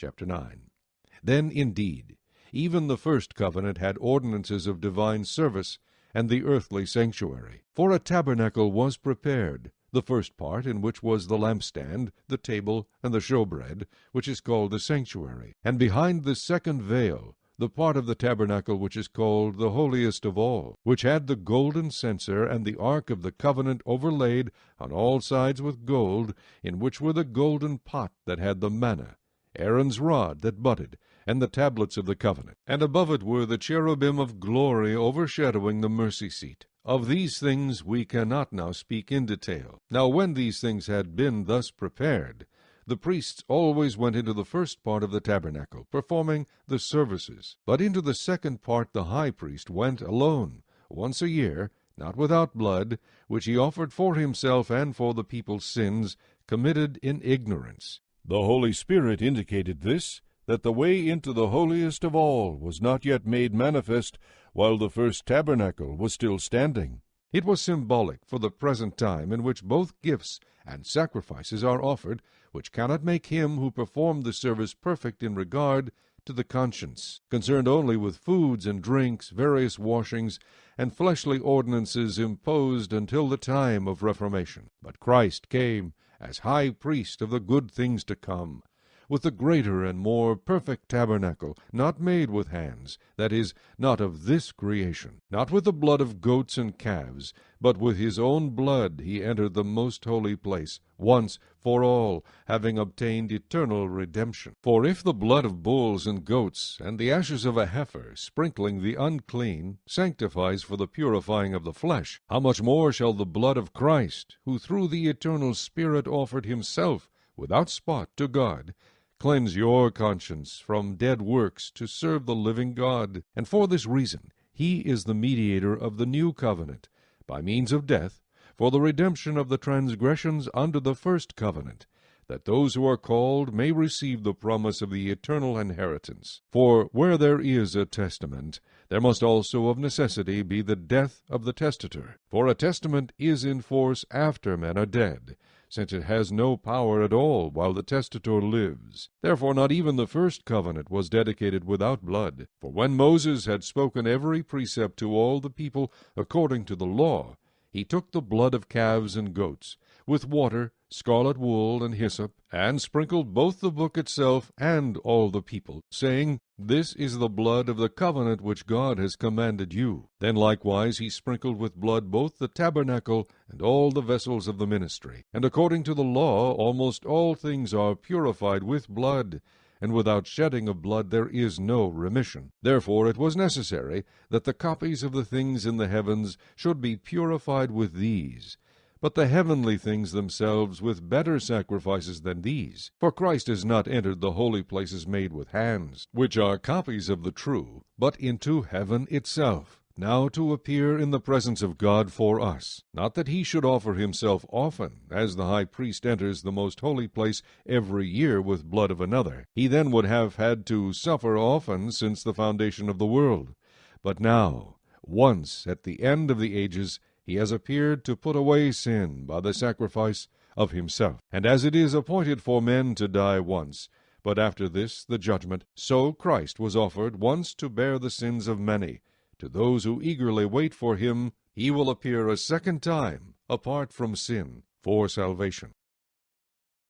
Chapter 9. Then indeed, even the first covenant had ordinances of divine service, and the earthly sanctuary. For a tabernacle was prepared, the first part, in which was the lampstand, the table, and the showbread, which is called the sanctuary. And behind the second veil, the part of the tabernacle which is called the holiest of all, which had the golden censer and the ark of the covenant overlaid on all sides with gold, in which were the golden pot that had the manna, Aaron's rod that budded, and the tablets of the covenant. And above it were the cherubim of glory overshadowing the mercy seat. Of these things we cannot now speak in detail. Now when these things had been thus prepared, the priests always went into the first part of the tabernacle, performing the services. But into the second part the high priest went alone, once a year, not without blood, which he offered for himself and for the people's sins, committed in ignorance. The Holy Spirit indicated this, that the way into the holiest of all was not yet made manifest, while the first tabernacle was still standing. It was symbolic for the present time in which both gifts and sacrifices are offered, which cannot make him who performed the service perfect in regard to the conscience, concerned only with foods and drinks, various washings, and fleshly ordinances imposed until the time of Reformation. But Christ came as high priest of the good things to come, with the greater and more perfect tabernacle, not made with hands, that is, not of this creation. Not with the blood of goats and calves, but with his own blood he entered the most holy place, once for all, having obtained eternal redemption. For if the blood of bulls and goats, and the ashes of a heifer, sprinkling the unclean, sanctifies for the purifying of the flesh, how much more shall the blood of Christ, who through the eternal Spirit offered himself without spot to God, cleanse your conscience from dead works to serve the living God. And for this reason he is the mediator of the new covenant, by means of death, for the redemption of the transgressions under the first covenant, that those who are called may receive the promise of the eternal inheritance. For where there is a testament, there must also of necessity be the death of the testator. For a testament is in force after men are dead, since it has no power at all while the testator lives. Therefore not even the first covenant was dedicated without blood. For when Moses had spoken every precept to all the people according to the law, he took the blood of calves and goats, with water, scarlet wool, and hyssop, and sprinkled both the book itself and all the people, saying, This is the blood of the covenant which God has commanded you. Then likewise he sprinkled with blood both the tabernacle and all the vessels of the ministry. And according to the law almost all things are purified with blood, and without shedding of blood there is no remission. Therefore it was necessary that the copies of the things in the heavens should be purified with these, but the heavenly things themselves with better sacrifices than these. For Christ has not entered the holy places made with hands, which are copies of the true, but into heaven itself, now to appear in the presence of God for us. Not that he should offer himself often, as the high priest enters the most holy place every year with blood of another. He then would have had to suffer often since the foundation of the world. But now, once at the end of the ages, he has appeared to put away sin by the sacrifice of himself. And as it is appointed for men to die once, but after this the judgment, so Christ was offered once to bear the sins of many. To those who eagerly wait for him, he will appear a second time, apart from sin, for salvation.